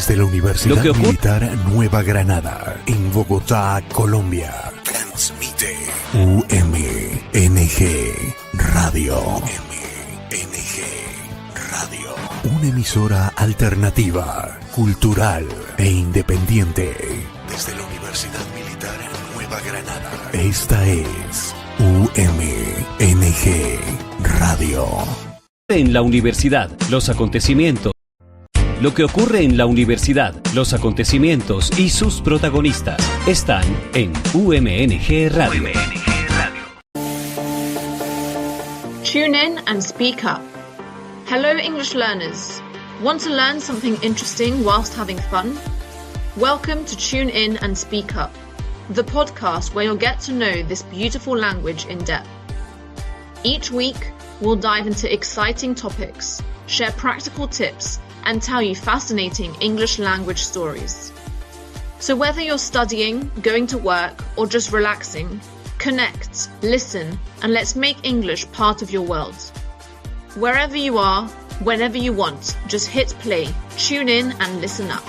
Desde la Universidad Lo que Militar Nueva Granada, en Bogotá, Colombia, transmite UMNG Radio. UMNG Radio. Una emisora alternativa, cultural e independiente. Desde la Universidad Militar Nueva Granada. Esta es UMNG Radio. En la universidad, los acontecimientos. Lo que ocurre en la universidad, los acontecimientos y sus protagonistas están en UMNG Radio. Tune in and speak up. Hello English learners. Want to learn something interesting whilst having fun? Welcome to Tune In and Speak Up, the podcast where you'll get to know this beautiful language in depth. Each week, we'll dive into exciting topics, share practical tips, and tell you fascinating English language stories. So whether you're studying, going to work, or just relaxing, connect, listen, and let's make English part of your world. Wherever you are, whenever you want, just hit play, tune in and listen up.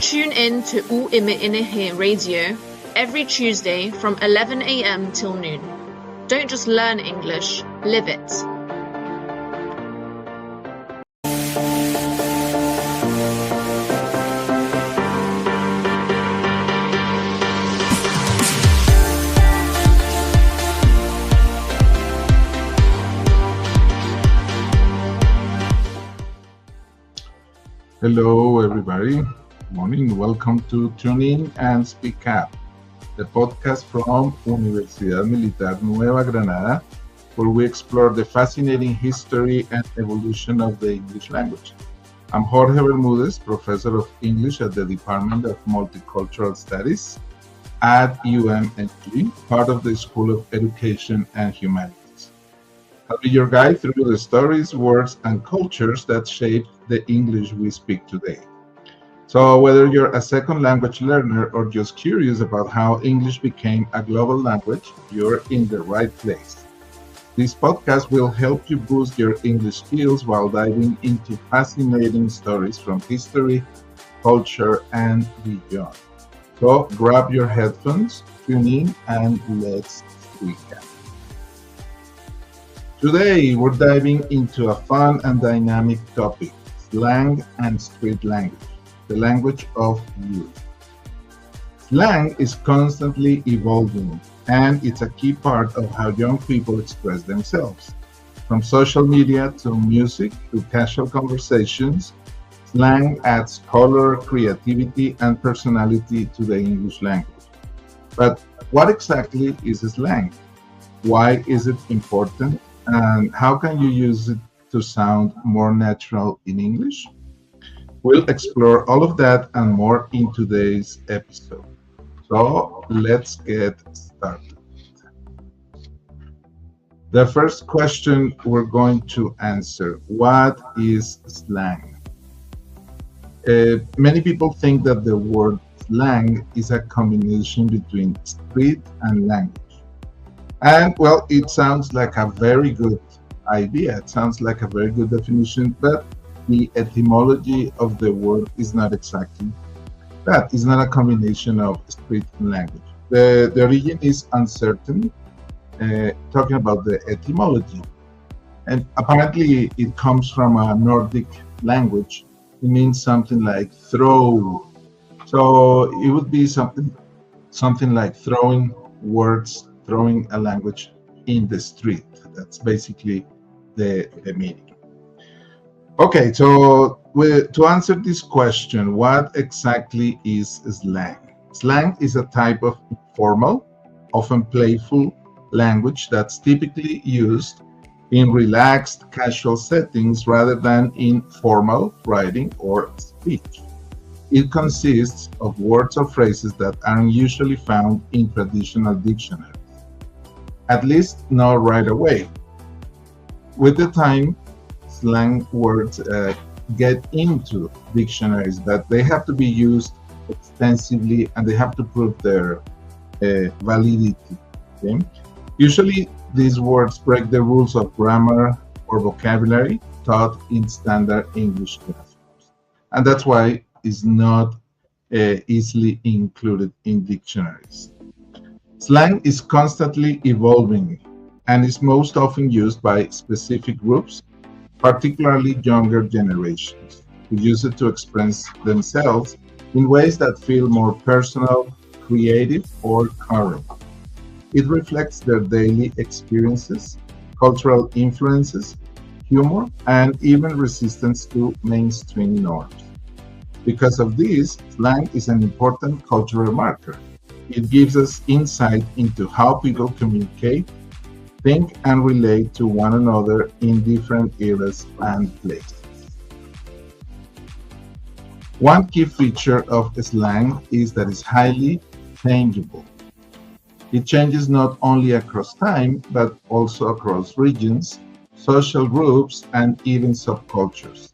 Tune in to UMNG Radio every Tuesday from 11 a.m. till noon. Don't just learn English, live it. Hello, everybody. Good morning. Welcome to Tune In and Speak Up, the podcast from Universidad Militar Nueva Granada, where we explore the fascinating history and evolution of the English language. I'm Jorge Bermudez, professor of English at the Department of Multicultural Studies at UMNG, part of the School of Education and Humanities. I'll be your guide through the stories, words, and cultures that shape the English we speak today. So whether you're a second language learner or just curious about how English became a global language, you're in the right place. This podcast will help you boost your English skills while diving into fascinating stories from history, culture, and beyond. So grab your headphones, tune in, and let's speak up. Today, we're diving into a fun and dynamic topic, slang and street language, the language of youth. Slang is constantly evolving, and it's a key part of how young people express themselves. From social media to music to casual conversations, slang adds color, creativity, and personality to the English language. But what exactly is slang? Why is it important? And how can you use it to sound more natural in English? We'll explore all of that and more in today's episode. So let's get started. The first question we're going to answer, what is slang? Many people think that the word slang is a combination between street and language. And well, it sounds like a very good idea. It sounds like a very good definition, but the etymology of the word is not exactly that. It's not a combination of street and language. The origin is uncertain, talking about the etymology. And apparently it comes from a Nordic language. It means something like throw. So it would be something like throwing words, throwing a language in the street. That's basically the meaning. Okay, so to answer this question, what exactly is slang? Slang is a type of informal, often playful language that's typically used in relaxed, casual settings rather than in formal writing or speech. It consists of words or phrases that aren't usually found in traditional dictionaries. At least not right away. With the time, slang words get into dictionaries, but they have to be used extensively and they have to prove their validity. Okay? Usually, these words break the rules of grammar or vocabulary taught in standard English classrooms. And that's why is not easily included in dictionaries. Slang is constantly evolving and is most often used by specific groups, particularly younger generations, who use it to express themselves in ways that feel more personal, creative, or current. It reflects their daily experiences, cultural influences, humor, and even resistance to mainstream norms. Because of this, slang is an important cultural marker. It gives us insight into how people communicate, think, and relate to one another in different eras and places. One key feature of slang is that it's highly changeable. It changes not only across time, but also across regions, social groups, and even subcultures.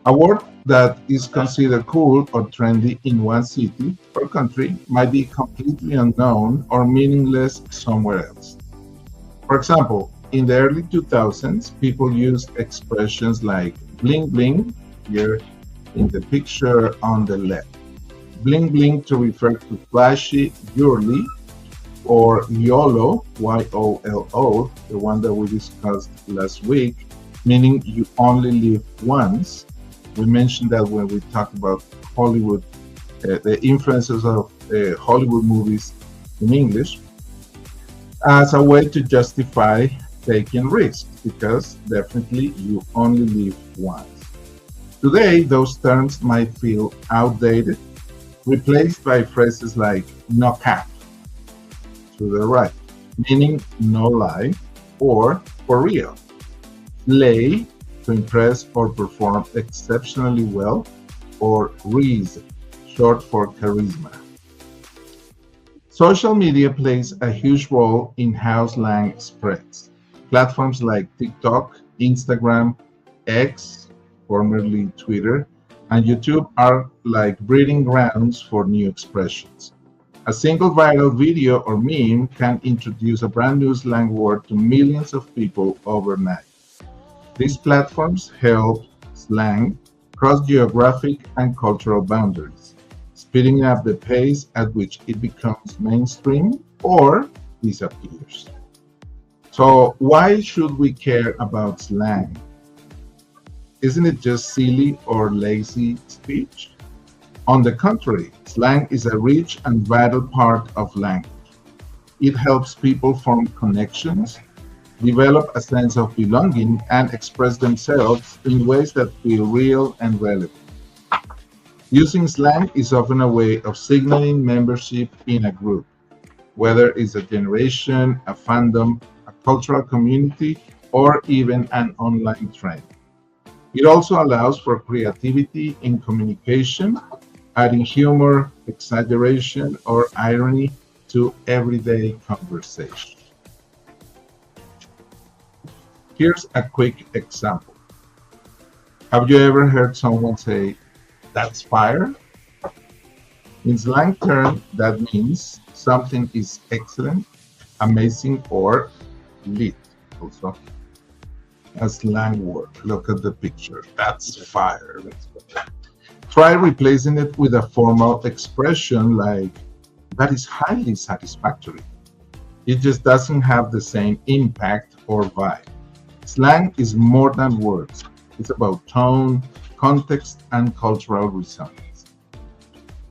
A word that is considered cool or trendy in one city or country might be completely unknown or meaningless somewhere else. For example, in the early 2000s, people used expressions like bling bling, here in the picture on the left. Bling bling to refer to flashy jewelry, or YOLO, Y-O-L-O, the one that we discussed last week, meaning you only live once. We mentioned that when we talked about Hollywood, the influences of Hollywood movies in English, as a way to justify taking risks, because definitely you only live once. Today, those terms might feel outdated, replaced by phrases like no cap, to the right, meaning no lie, or for real. Slay, to impress or perform exceptionally well, or Reese, short for charisma. Social media plays a huge role in how slang spreads. Platforms like TikTok, Instagram, X, formerly Twitter, and YouTube are like breeding grounds for new expressions. A single viral video or meme can introduce a brand new slang word to millions of people overnight. These platforms help slang cross geographic and cultural boundaries, speeding up the pace at which it becomes mainstream or disappears. So, why should we care about slang? Isn't it just silly or lazy speech? On the contrary, slang is a rich and vital part of language. It helps people form connections, develop a sense of belonging, and express themselves in ways that feel real and relevant. Using slang is often a way of signaling membership in a group, whether it's a generation, a fandom, a cultural community, or even an online trend. It also allows for creativity in communication, adding humor, exaggeration, or irony to everyday conversation. Here's a quick example. Have you ever heard someone say, "That's fire"? In slang term, that means something is excellent, amazing, or lit. Also, a slang word. Look at the picture. That's fire. Try replacing it with a formal expression like, "That is highly satisfactory." It just doesn't have the same impact or vibe. Slang is more than words. It's about tone, context, and cultural resonance.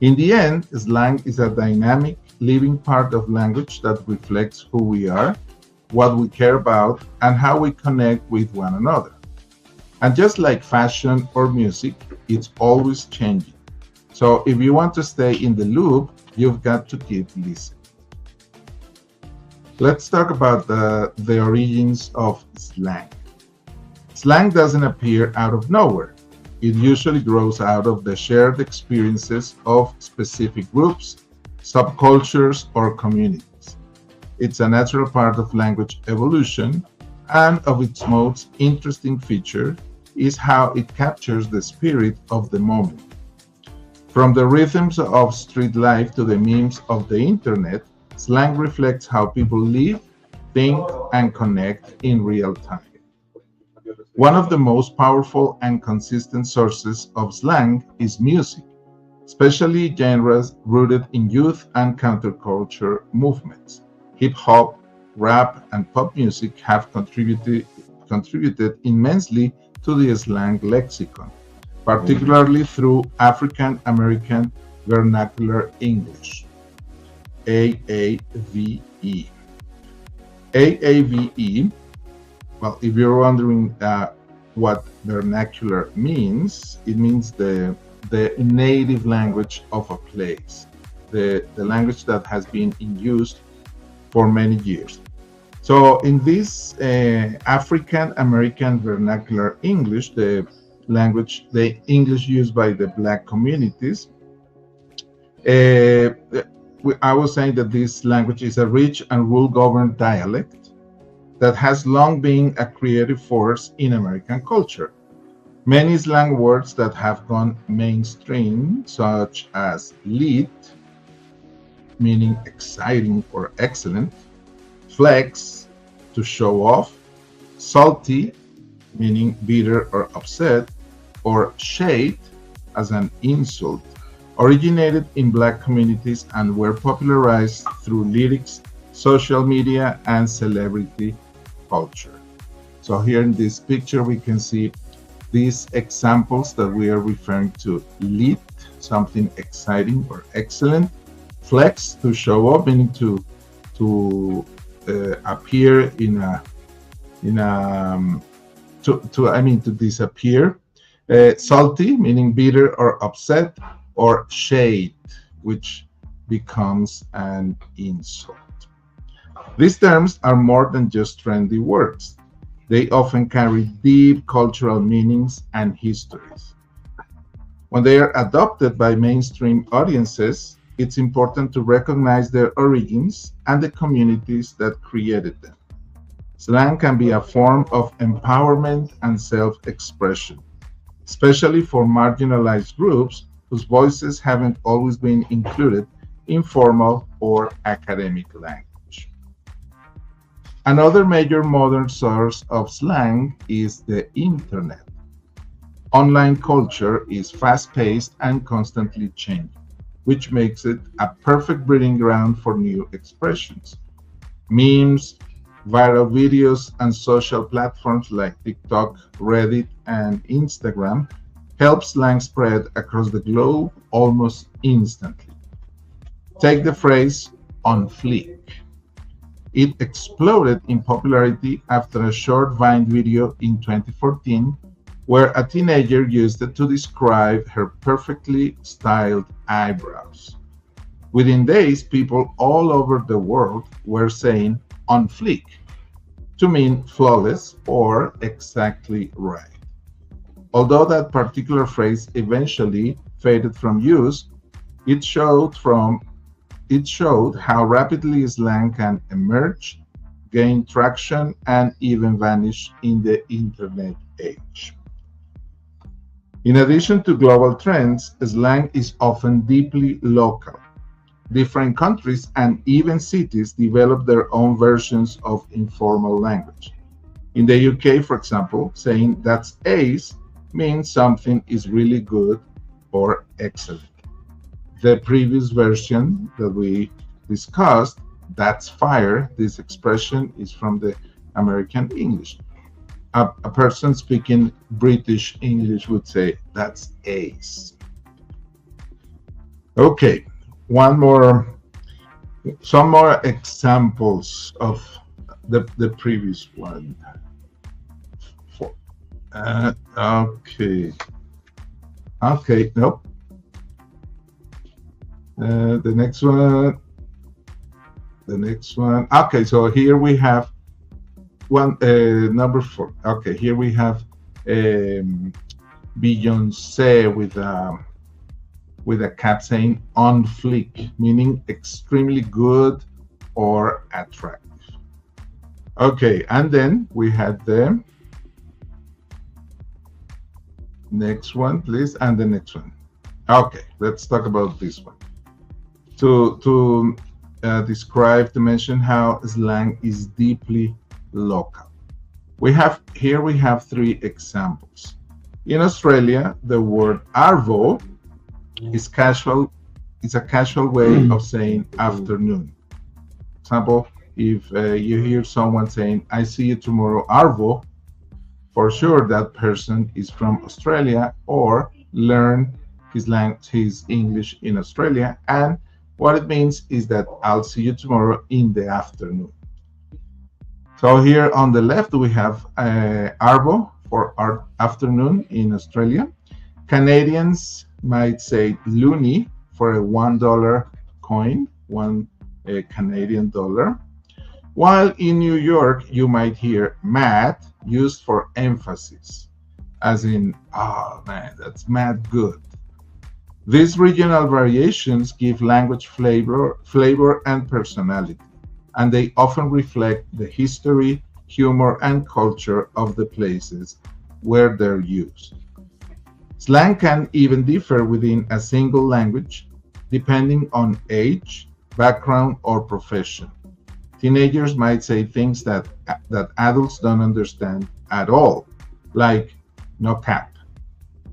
In the end, slang is a dynamic, living part of language that reflects who we are, what we care about, and how we connect with one another. And just like fashion or music, it's always changing. So if you want to stay in the loop, you've got to keep listening. Let's talk about the origins of slang. Slang doesn't appear out of nowhere. It usually grows out of the shared experiences of specific groups, subcultures, or communities. It's a natural part of language evolution, and of its most interesting feature is how it captures the spirit of the moment. From the rhythms of street life to the memes of the internet, slang reflects how people live, think, and connect in real time. One of the most powerful and consistent sources of slang is music, especially genres rooted in youth and counterculture movements. Hip hop, rap, and pop music have contributed immensely to the slang lexicon, particularly through African American Vernacular English, AAVE. AAVE, well, if you're wondering what vernacular means, it means the native language of a place, the language that has been in use for many years. So in this African American Vernacular English, the English used by the Black communities, I was saying that this language is a rich and rule-governed dialect that has long been a creative force in American culture. Many slang words that have gone mainstream, such as lit, meaning exciting or excellent, flex, to show off, salty, meaning bitter or upset, or shade, as an insult, originated in Black communities and were popularized through lyrics, social media, and celebrity culture. So here in this picture, we can see these examples that we are referring to: lit, something exciting or excellent; flex, to show up, meaning to appear to disappear; salty, meaning bitter or upset; or shade, which becomes an insult. These terms are more than just trendy words. They often carry deep cultural meanings and histories. When they are adopted by mainstream audiences, it's important to recognize their origins and the communities that created them. Slang can be a form of empowerment and self-expression, especially for marginalized groups whose voices haven't always been included in formal or academic language. Another major modern source of slang is the internet. Online culture is fast-paced and constantly changing, which makes it a perfect breeding ground for new expressions. Memes, viral videos, and social platforms like TikTok, Reddit, and Instagram help slang spread across the globe almost instantly. Take the phrase "on fleek." It exploded in popularity after a short Vine video in 2014 where a teenager used it to describe her perfectly styled eyebrows. Within days, people all over the world were saying "on fleek" to mean flawless or exactly right. Although that particular phrase eventually faded from use, it showed how rapidly slang can emerge, gain traction, and even vanish in the internet age. In addition to global trends, slang is often deeply local. Different countries and even cities develop their own versions of informal language. In the UK, for example, saying "that's ace" means something is really good or excellent. The previous version that we discussed, "that's fire," this expression is from the American English. A person speaking British English would say "that's ace." Okay, some more examples of the previous one. Okay, nope. The next one. Okay, so here we have number 4. Okay, here we have Beyoncé with a cat saying "on fleek," meaning extremely good or attractive. Okay, and then we had the next one, please, and the next one. Okay, let's talk about this one. To describe, to mention how slang is deeply local. We have three examples. In Australia, the word arvo is casual. It's a casual way of saying afternoon. Example, if you hear someone saying, I see you tomorrow, arvo, for sure that person is from Australia or learned his English in Australia. And what it means is that I'll see you tomorrow in the afternoon. So here on the left, we have arvo for our afternoon in Australia. Canadians might say loonie for a $1 coin, one Canadian dollar. While in New York, you might hear mad used for emphasis, as in, oh man, that's mad good. These regional variations give language flavor and personality, and they often reflect the history, humor, and culture of the places where they're used. Slang can even differ within a single language, depending on age, background, or profession. Teenagers might say things that adults don't understand at all, like no cap.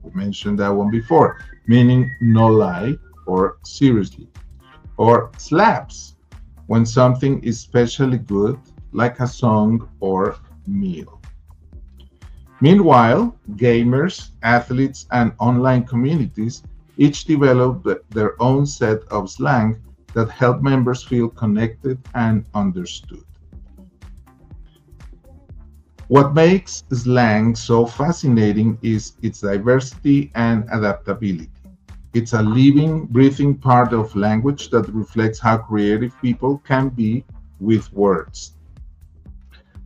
We mentioned that one before, meaning no lie or seriously. Or slaps, when something is especially good, like a song or meal. Meanwhile, gamers, athletes, and online communities each develop their own set of slang that help members feel connected and understood. What makes slang so fascinating is its diversity and adaptability. It's a living, breathing part of language that reflects how creative people can be with words.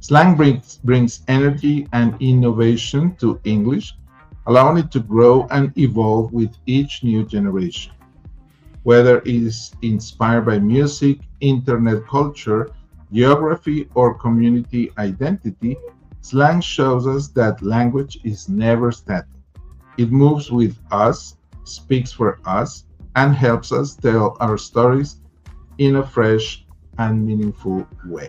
Slang brings energy and innovation to English, allowing it to grow and evolve with each new generation. Whether it is inspired by music, internet culture, geography, or community identity, slang shows us that language is never static. It moves with us, speaks for us, and helps us tell our stories in a fresh and meaningful way.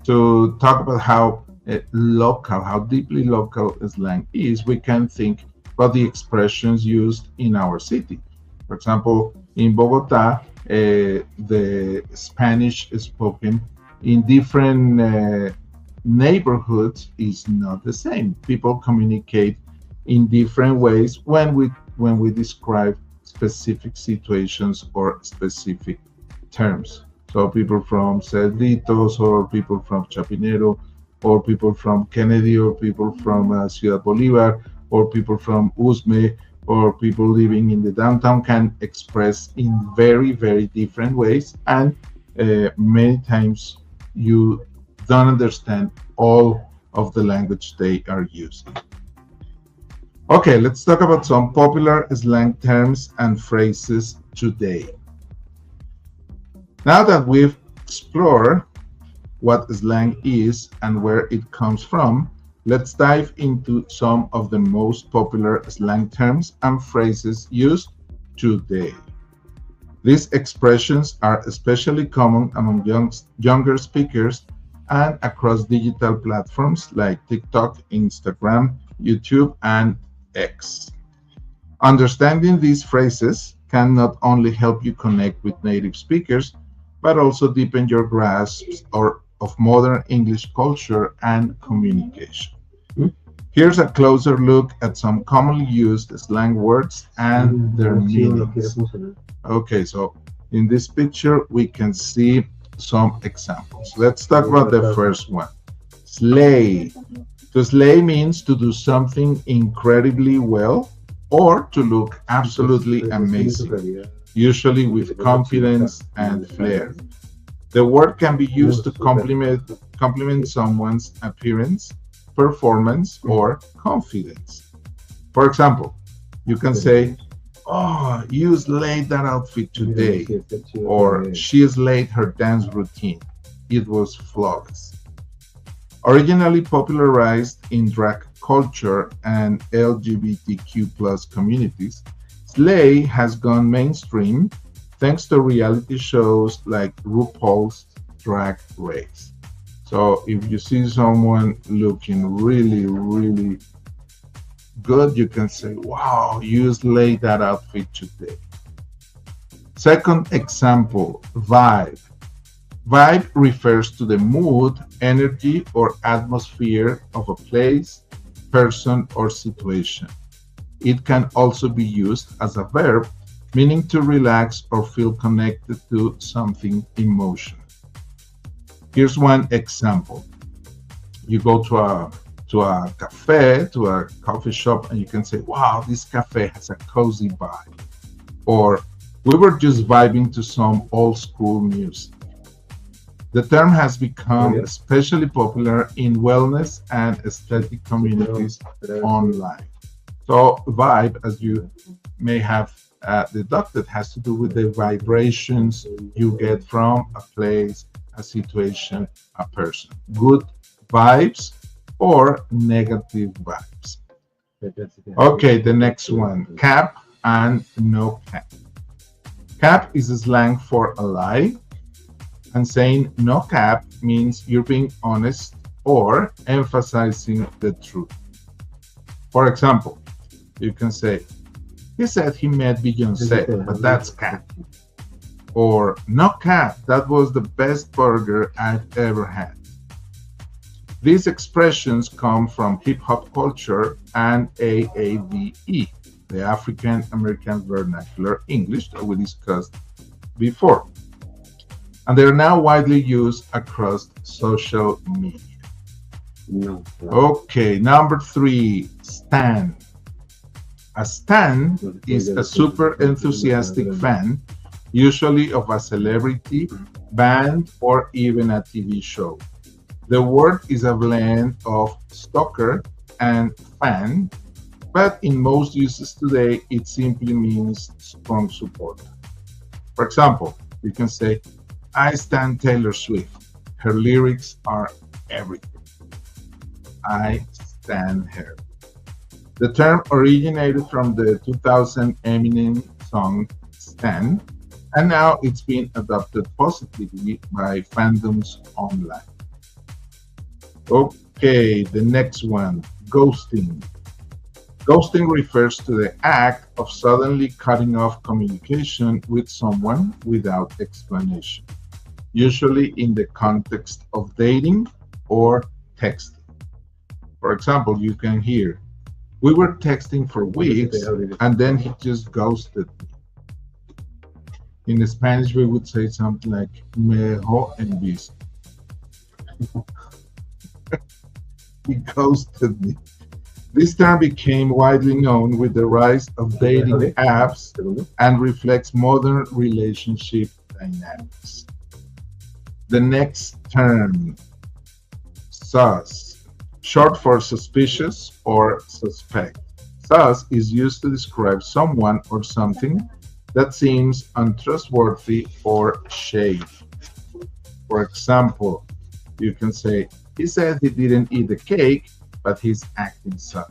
To talk about how how deeply local slang is, we can think about the expressions used in our city. For example, in Bogota, the Spanish spoken in different neighborhoods is not the same. People communicate in different ways when we describe specific situations or specific terms. So people from Cerritos, or people from Chapinero, or people from Kennedy, or people from Ciudad Bolivar, or people from Usme, or people living in the downtown can express in very, very different ways. And many times you don't understand all of the language they are using. Okay, let's talk about some popular slang terms and phrases today. Now that we've explored what slang is and where it comes from, let's dive into some of the most popular slang terms and phrases used today. These expressions are especially common among younger speakers and across digital platforms like TikTok, Instagram, YouTube, and X. Understanding these phrases can not only help you connect with native speakers, but also deepen your grasp of modern English culture and communication. Here's a closer look at some commonly used slang words and their meanings. Okay, so in this picture, we can see some examples. Let's talk about the first one. Slay. To slay means to do something incredibly well or to look absolutely amazing, usually with confidence and flair. The word can be used to compliment someone's appearance, performance, or confidence. For example, you can say, "Oh, you slayed that outfit today," or "She slayed her dance routine. It was flawless." Originally popularized in drag culture and LGBTQ+ communities, slay has gone mainstream thanks to reality shows like RuPaul's Drag Race. So if you see someone looking really, really good, you can say, wow, you slayed that outfit today. Second example, vibe. Vibe refers to the mood, energy, or atmosphere of a place, person, or situation. It can also be used as a verb, meaning to relax or feel connected to something emotional. Here's one example. You go to a cafe, to a coffee shop, and you can say, wow, this cafe has a cozy vibe. Or we were just vibing to some old school music. The term has become especially popular in wellness and aesthetic communities online. So vibe, as you may have deducted, has to do with the vibrations you get from a place, a situation, a person. Good vibes or negative vibes. Okay, the next one, cap and no cap. Cap is a slang for a lie, and saying no cap means you're being honest or emphasizing the truth. For example, you can say, he said he met Beyonce, but that's cap. Or, no cap, that was the best burger I've ever had. These expressions come from hip hop culture and AAVE, the African American Vernacular English that we discussed before. And they're now widely used across social media. Okay, number 3, stan. A stan is a super enthusiastic fan, usually of a celebrity, band, or even a TV show. The word is a blend of stalker and fan, but in most uses today, it simply means strong support. For example, you can say, I stan Taylor Swift. Her lyrics are everything. I stan her. The term originated from the 2000 Eminem song Stan, and now it's been adopted positively by fandoms online. Okay, the next one, ghosting. Ghosting refers to the act of suddenly cutting off communication with someone without explanation, usually in the context of dating or texting. For example, you can hear, we were texting for weeks and then he just ghosted me. In Spanish, we would say something like, me dejó en visto. He ghosted me. This term became widely known with the rise of dating apps and reflects modern relationship dynamics. The next term, sus, short for suspicious or suspect. Sus is used to describe someone or something that seems untrustworthy or shady. For example, you can say, he said he didn't eat the cake, but he's acting sus.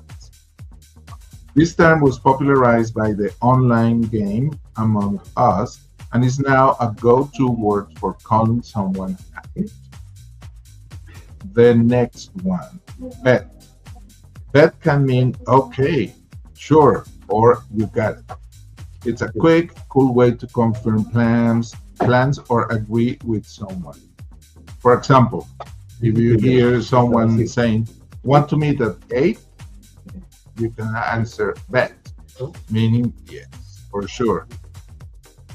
This term was popularized by the online game Among Us and is now a go-to word for calling someone happy. The next one, bet. Bet can mean okay, sure, or you got it. It's a quick, cool way to confirm plans or agree with someone. For example, if you hear someone saying, want to meet at 8? You can answer bet, meaning yes, for sure.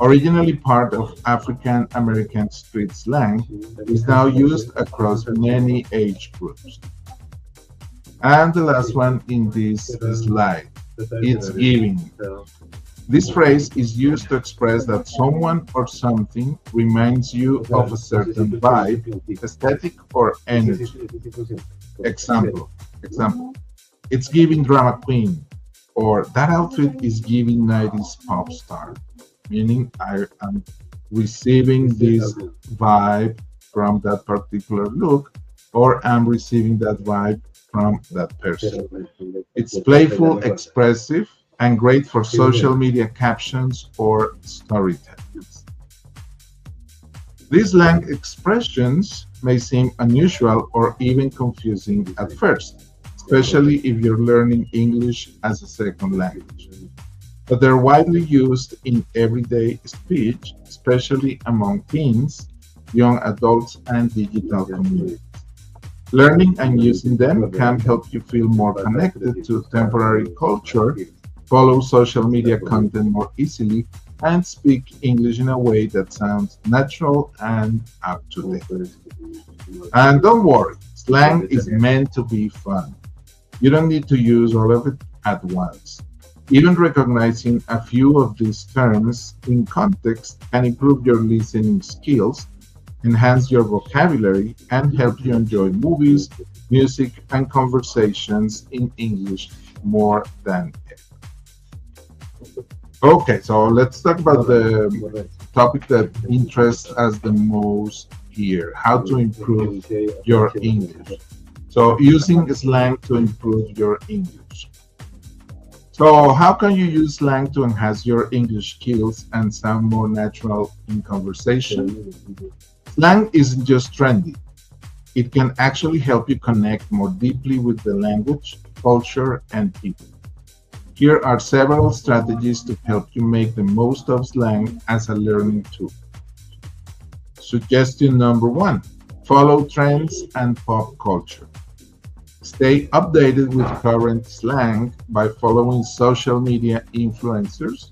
Originally part of African American street slang, is now used across many age groups. And the last one in this slide, it's giving. This phrase is used to express that someone or something reminds you of a certain vibe, aesthetic, or energy. Example, it's giving drama queen, or that outfit is giving 90s pop star, meaning I am receiving this vibe from that particular look, or I'm receiving that vibe from that person. It's playful, expressive, and great for social media captions or storytellings. These slang expressions may seem unusual or even confusing at first, especially if you're learning English as a second language. But they're widely used in everyday speech, especially among teens, young adults, and digital communities. Learning and using them can help you feel more connected to contemporary culture, follow social media content more easily, and speak English in a way that sounds natural and up to date. And don't worry, slang is meant to be fun. You don't need to use all of it at once. Even recognizing a few of these terms in context can improve your listening skills, enhance your vocabulary, and help you enjoy movies, music, and conversations in English more than ever. Okay, so let's talk about the topic that interests us the most here, how to improve your English. So using slang to improve your English. So how can you use slang to enhance your English skills and sound more natural in conversation? Slang isn't just trendy. It can actually help you connect more deeply with the language, culture, and people. Here are several strategies to help you make the most of slang as a learning tool. Suggestion number one, follow trends and pop culture. Stay updated with current slang by following social media influencers,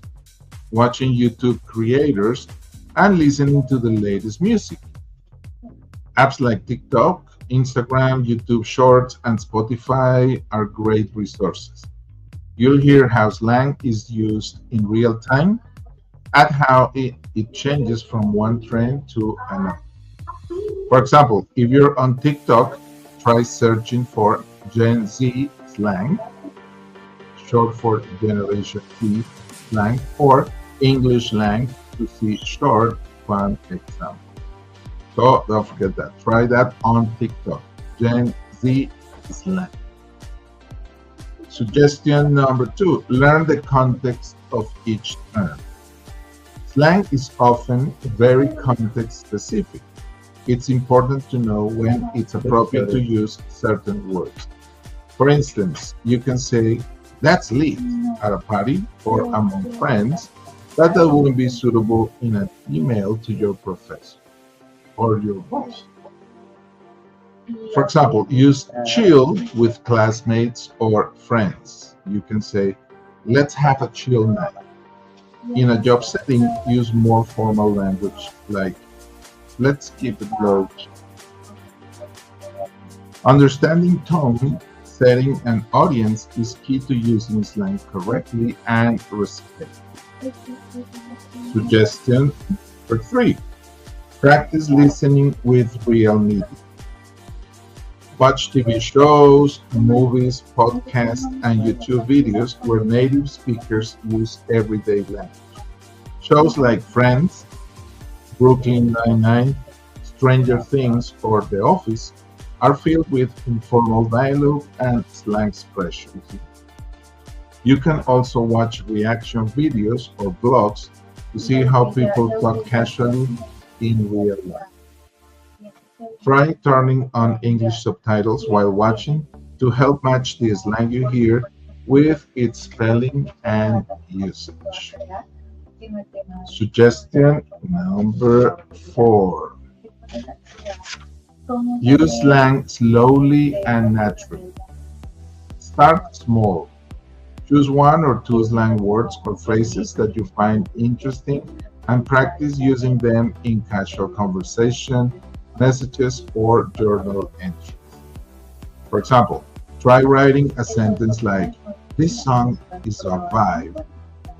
watching YouTube creators, and listening to the latest music. Apps like TikTok, Instagram, YouTube Shorts, and Spotify are great resources. You'll hear how slang is used in real time and how it changes from one trend to another. For example, if you're on TikTok, try searching for Gen Z slang, short for Generation Z slang, or English slang to see short, fun examples. So don't forget that. Try that on TikTok. Gen Z slang. Suggestion number two, learn the context of each term. Slang is often very context specific. It's important to know when it's appropriate to use certain words. For instance, you can say, that's lit at a party or among friends, but that wouldn't be suitable in an email to your professor or your boss. For example, use chill with classmates or friends. You can say, let's have a chill night. In a job setting, use more formal language like, let's keep it low. Understanding tone, setting, and audience is key to using slang correctly and respectfully. Suggestion number three, practice listening with real media. Watch TV shows, movies, podcasts, and YouTube videos where native speakers use everyday language. Shows like Friends, Brooklyn Nine-Nine, Stranger Things, or The Office are filled with informal dialogue and slang expressions. You can also watch reaction videos or blogs to see how people talk casually in real life. Try turning on English subtitles while watching to help match the slang you hear with its spelling and usage. Suggestion number four. Use slang slowly and naturally. Start small. Choose one or two slang words or phrases that you find interesting and practice using them in casual conversation, messages, or journal entries. For example, try writing a sentence like, this song is a vibe,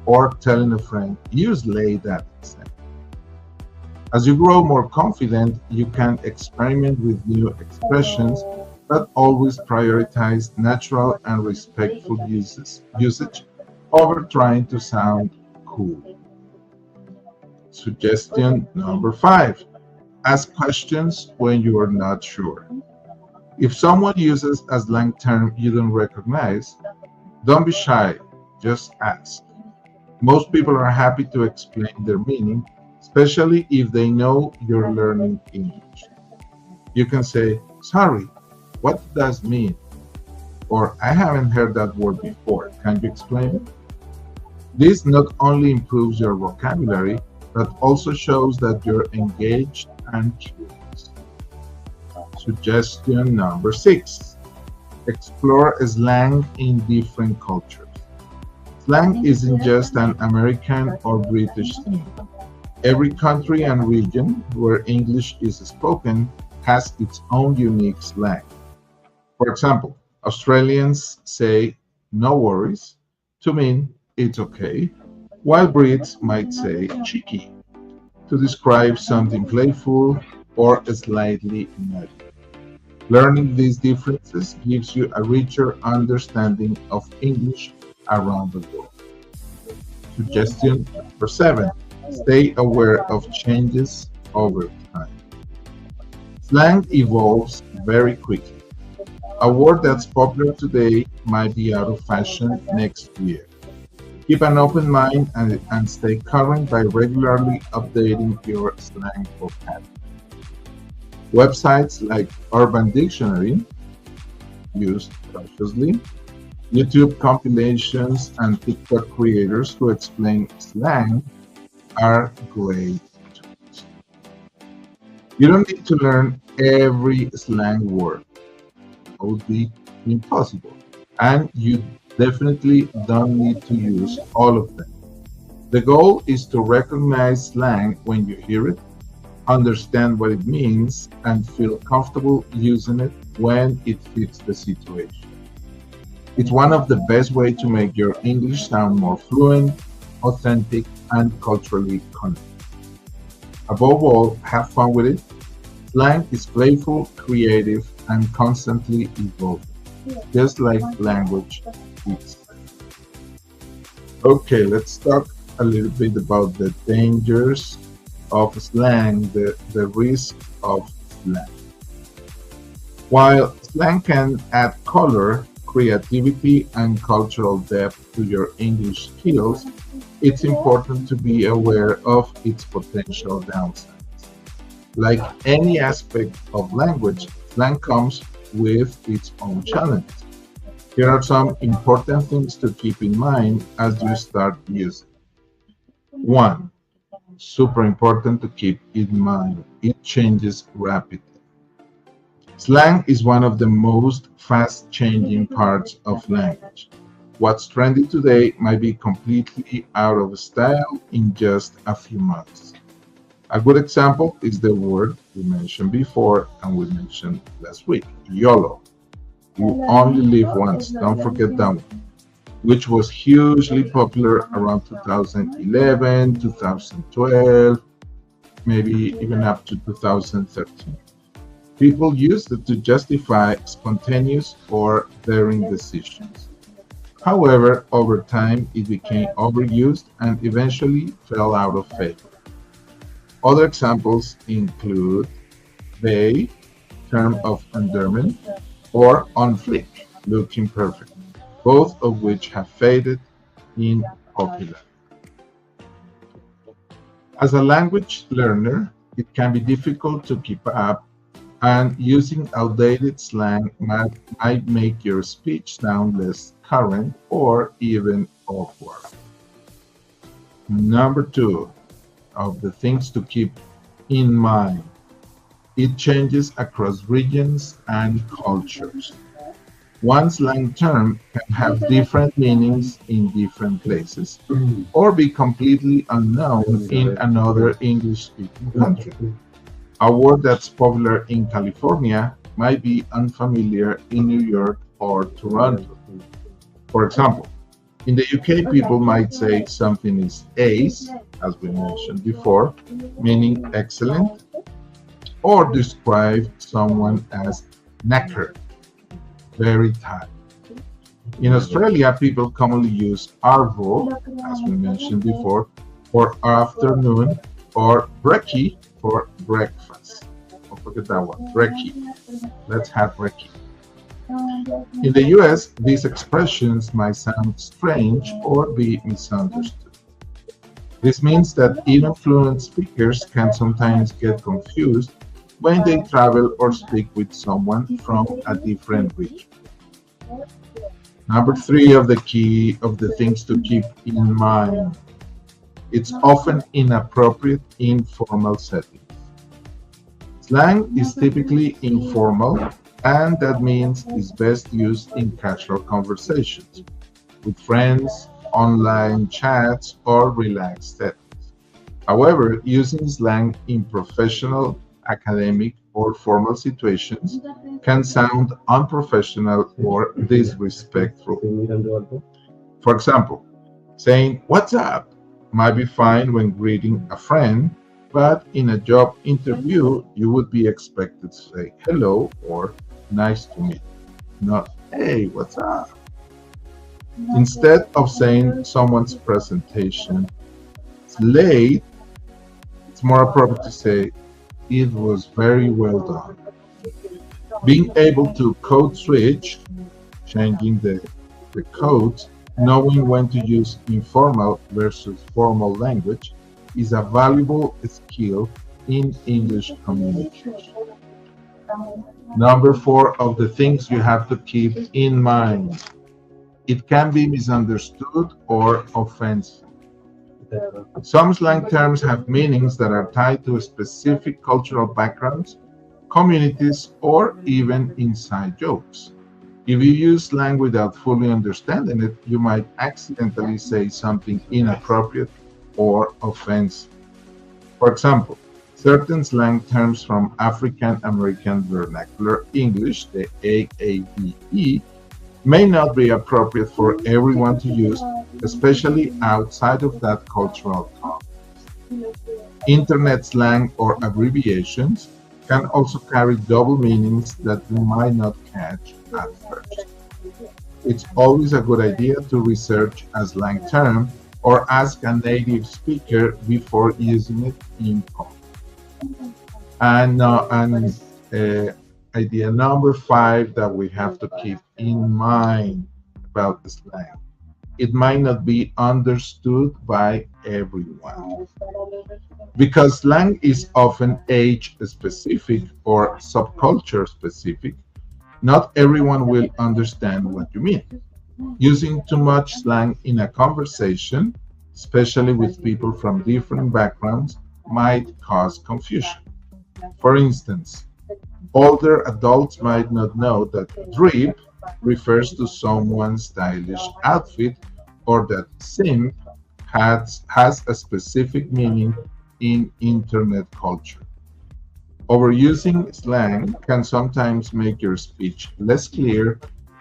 or telling a friend, you slay that sentence. As you grow more confident, you can experiment with new expressions, but always prioritize natural and respectful usage over trying to sound cool. Suggestion number five. Ask questions when you are not sure. If someone uses a slang term you don't recognize, don't be shy, just ask. Most people are happy to explain their meaning, especially if they know you're learning English. You can say, sorry, what does that mean? Or I haven't heard that word before. Can you explain it? This not only improves your vocabulary, but also shows that you're engaged and curious. Suggestion number 6. Explore slang in different cultures. Slang isn't just an American or British thing. Every country and region where English is spoken has its own unique slang. For example, Australians say no worries to mean it's okay, while Brits might say cheeky to describe something playful or slightly nutty. Learning these differences gives you a richer understanding of English around the world. Suggestion number 7. Stay aware of changes over time. Slang evolves very quickly. A word that's popular today might be out of fashion next year. Keep an open mind and stay current by regularly updating your slang vocabulary. Websites like Urban Dictionary, used cautiously, YouTube compilations, and TikTok creators who explain slang are great tools. You don't need to learn every slang word. That would be impossible. And you definitely don't need to use all of them. The goal is to recognize slang when you hear it, understand what it means, and feel comfortable using it when it fits the situation. It's one of the best ways to make your English sound more fluent, authentic, and culturally connected. Above all, have fun with it. Slang is playful, creative, and constantly evolving, just like language is. Okay, let's talk a little bit about the dangers of slang, the risk of slang. While slang can add color, creativity, and cultural depth to your English skills, it's important to be aware of its potential downsides. Like any aspect of language, slang comes with its own challenges. Here are some important things to keep in mind as you start using. 1. Super important to keep in mind. It changes rapidly. Slang is one of the most fast-changing parts of language. What's trendy today might be completely out of style in just a few months. A good example is the word we mentioned before and we mentioned last week, YOLO. You only live once, don't forget that one, which was hugely popular around 2011, 2012, maybe even up to 2013. People used it to justify spontaneous or daring decisions. However, over time, it became overused and eventually fell out of favor. Other examples include they, term of endearment, or on fleek, looking perfect, both of which have faded in popularity. As a language learner, it can be difficult to keep up, and using outdated slang might make your speech sound less current or even awkward. Number 2 of the things to keep in mind. It changes across regions and cultures. One slang term can have different meanings in different places or be completely unknown in another English-speaking country. A word that's popular in California might be unfamiliar in New York or Toronto. For example, in the UK, people might say something is ace, as we mentioned before, meaning excellent, or describe someone as knackered, very tired. In Australia, people commonly use arvo, as we mentioned before, for afternoon, or brekkie for breakfast. Don't forget that one, brekkie. Let's have brekkie. In the US, these expressions might sound strange or be misunderstood. This means that even fluent speakers can sometimes get confused when they travel or speak with someone from a different region. Number three of the things to keep in mind. It's often inappropriate in formal settings. Slang is typically informal, and that means it's best used in casual conversations with friends, online chats, or relaxed settings. However, using slang in professional, academic, or formal situations can sound unprofessional or disrespectful. For example, saying "What's up?" might be fine when greeting a friend, but in a job interview, you would be expected to say hello or nice to meet, not "Hey, what's up?" Instead of saying someone's presentation is late, it's more appropriate to say it was very well done. Being able to code switch, changing the codes, knowing when to use informal versus formal language is a valuable skill in English communication. Number four of the things you have to keep in mind. It can be misunderstood or offensive. Some slang terms have meanings that are tied to specific cultural backgrounds, communities, or even inside jokes. If you use slang without fully understanding it, you might accidentally say something inappropriate or offensive. For example, certain slang terms from African American Vernacular English, the AAVE, may not be appropriate for everyone to use, especially outside of that cultural context. Internet slang or abbreviations can also carry double meanings that you might not catch at first. It's always a good idea to research a slang term or ask a native speaker before using it in public. And idea number five that we have to keep in mind about the slang. It might not be understood by everyone. Because slang is often age specific or subculture specific, not everyone will understand what you mean. Using too much slang in a conversation, especially with people from different backgrounds, might cause confusion. For instance, older adults might not know that drip refers to someone's stylish outfit or that simp has a specific meaning in internet culture. Overusing slang can sometimes make your speech less clear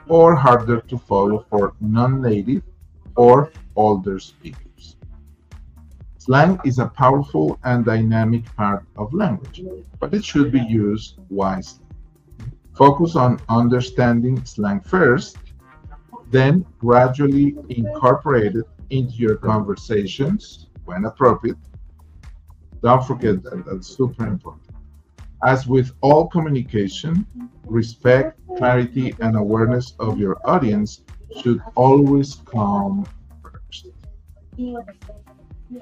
or harder to follow for non-native or older speakers. Slang is a powerful and dynamic part of language, but it should be used wisely. Focus on understanding slang first, then gradually incorporate it into your conversations when appropriate. Don't forget that, that's super important. As with all communication, respect, clarity, and awareness of your audience should always come first.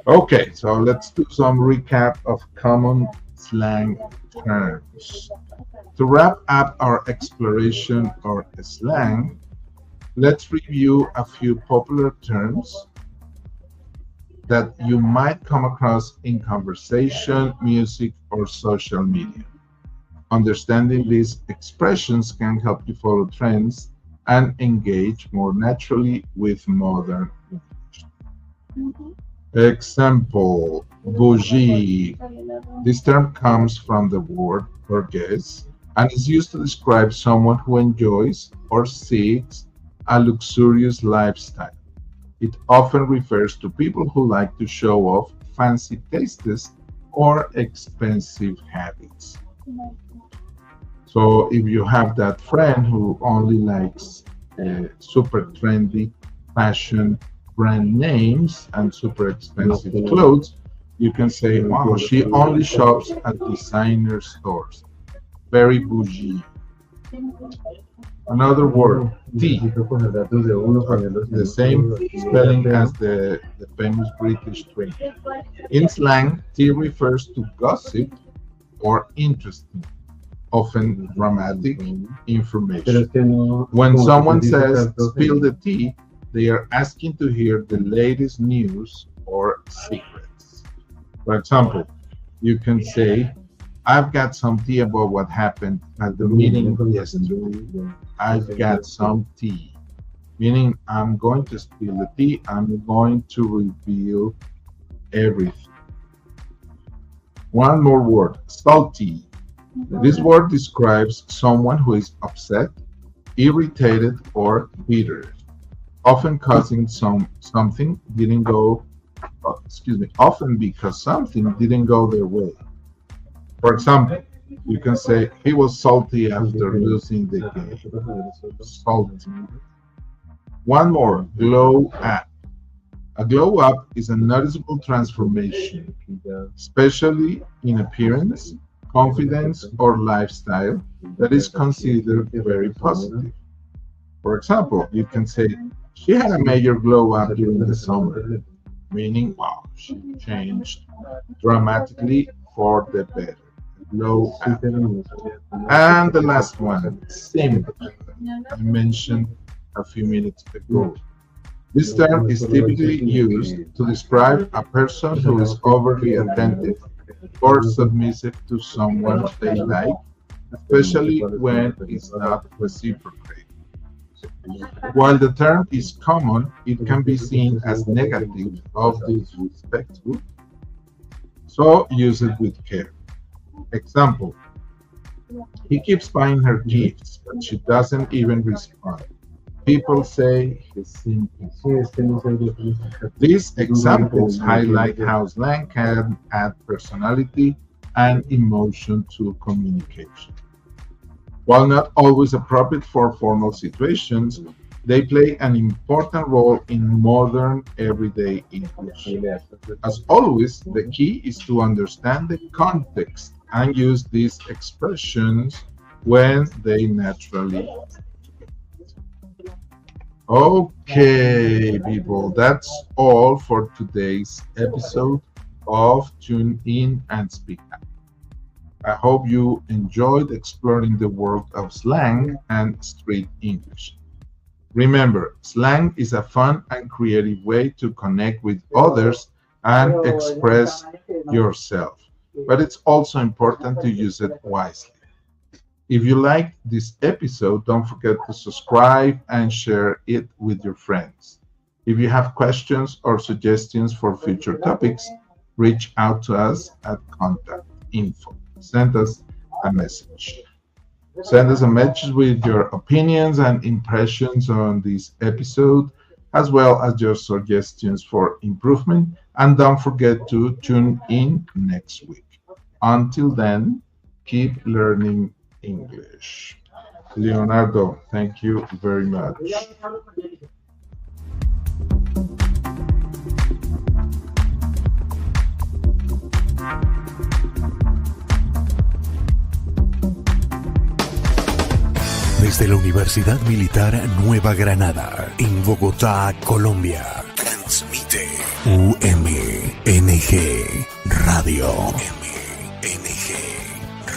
Okay, so let's do some recap of common slang terms. To wrap up our exploration of slang, let's review a few popular terms that you might come across in conversation, music, or social media. Understanding these expressions can help you follow trends and engage more naturally with modern English. Example, bougie. This term comes from the word burguese and is used to describe someone who enjoys or seeks a luxurious lifestyle. It often refers to people who like to show off fancy tastes or expensive habits. So if you have that friend who only likes super trendy fashion brand names and super expensive clothes, you can say, wow, she only shops at designer stores. Very bougie. Another word, tea. The same spelling as the famous British drink. In slang, tea refers to gossip or interesting, often dramatic information. When someone says spill the tea, they are asking to hear the latest news or secrets. For example, you can say, I've got some tea about what happened at the meeting yesterday. I've got some tea. Meaning, I'm going to spill the tea. I'm going to reveal everything. One more word, salty. This word describes someone who is upset, irritated, or bitter, often causing something didn't go, often because something didn't go their way. For example, you can say he was salty after losing the game. Salty. One more, glow up. A glow up is a noticeable transformation, especially in appearance, confidence, or lifestyle that is considered very positive. For example, you can say, she had a major glow up during the summer, meaning, wow, she changed dramatically for the better. Glow up. And the last one, simp. I mentioned a few minutes ago. This term is typically used to describe a person who is overly attentive or submissive to someone they like, especially when it's not reciprocated. While the term is common, it can be seen as negative or disrespectful, so use it with care. Example, he keeps buying her gifts, but she doesn't even respond. People say he's simple. These examples highlight how slang can add personality and emotion to communication. While not always appropriate for formal situations, they play an important role in modern everyday English. As always, the key is to understand the context and use these expressions when they naturally. Okay, people, that's all for today's episode of Tune In and Speak Up. I hope you enjoyed exploring the world of slang and street English. Remember, slang is a fun and creative way to connect with others and express yourself, but it's also important to use it wisely. If you liked this episode, don't forget to subscribe and share it with your friends. If you have questions or suggestions for future topics, reach out to us at contact info. Send us a message. Send us a message with your opinions and impressions on this episode, as well as your suggestions for improvement. And don't forget to tune in next week. Until then, keep learning English. Leonardo, thank you very much. Desde la Universidad Militar Nueva Granada, en Bogotá, Colombia, transmite UMNG Radio. UMNG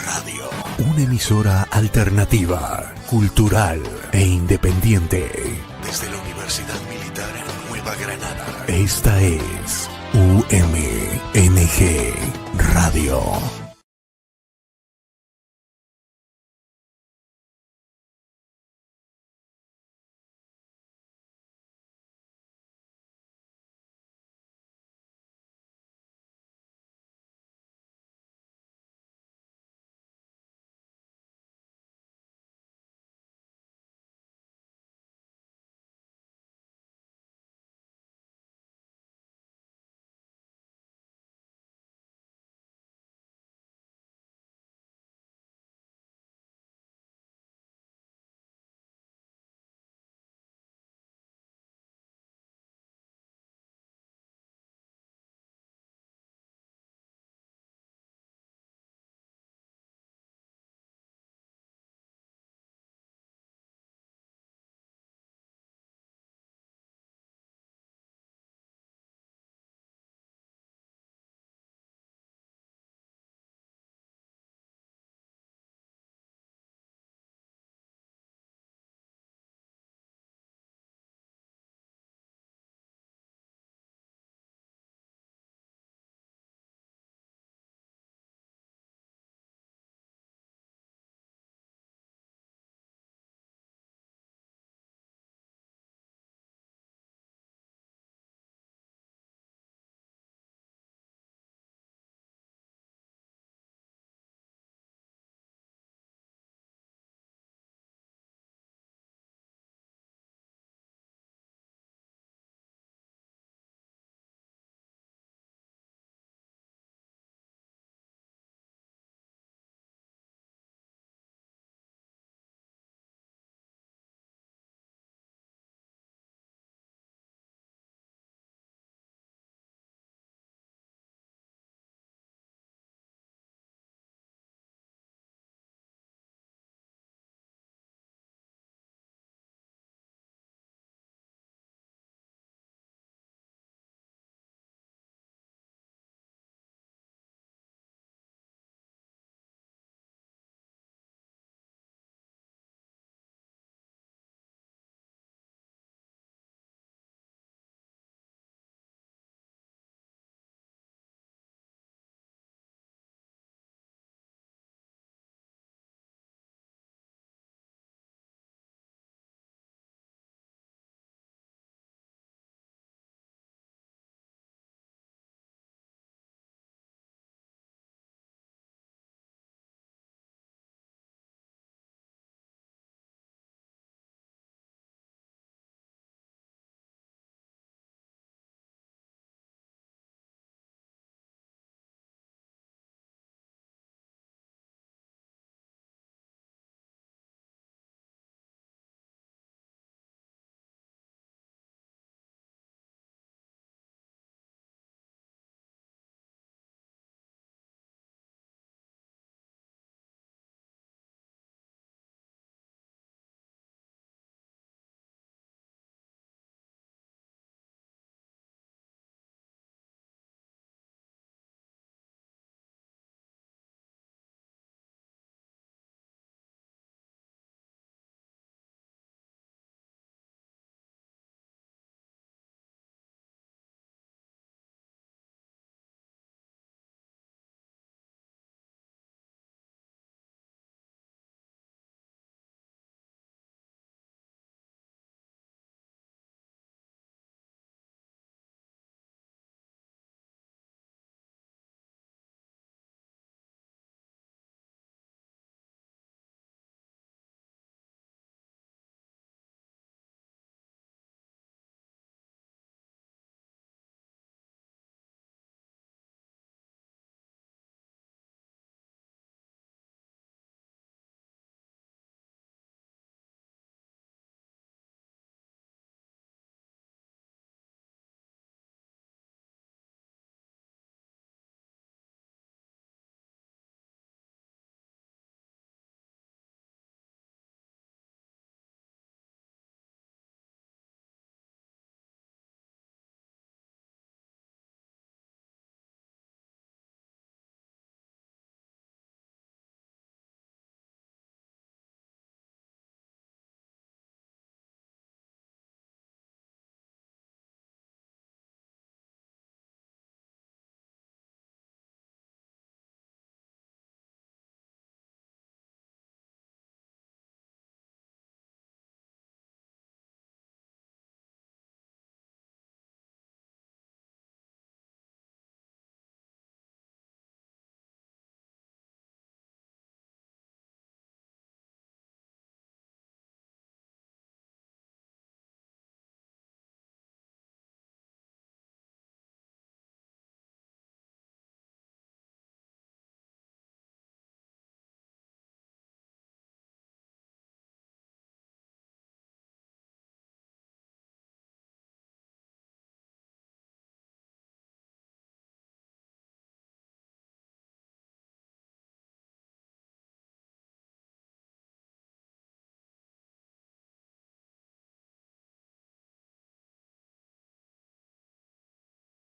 Radio. Una emisora alternativa, cultural e independiente. Desde la Universidad Militar Nueva Granada. Esta es UMNG Radio.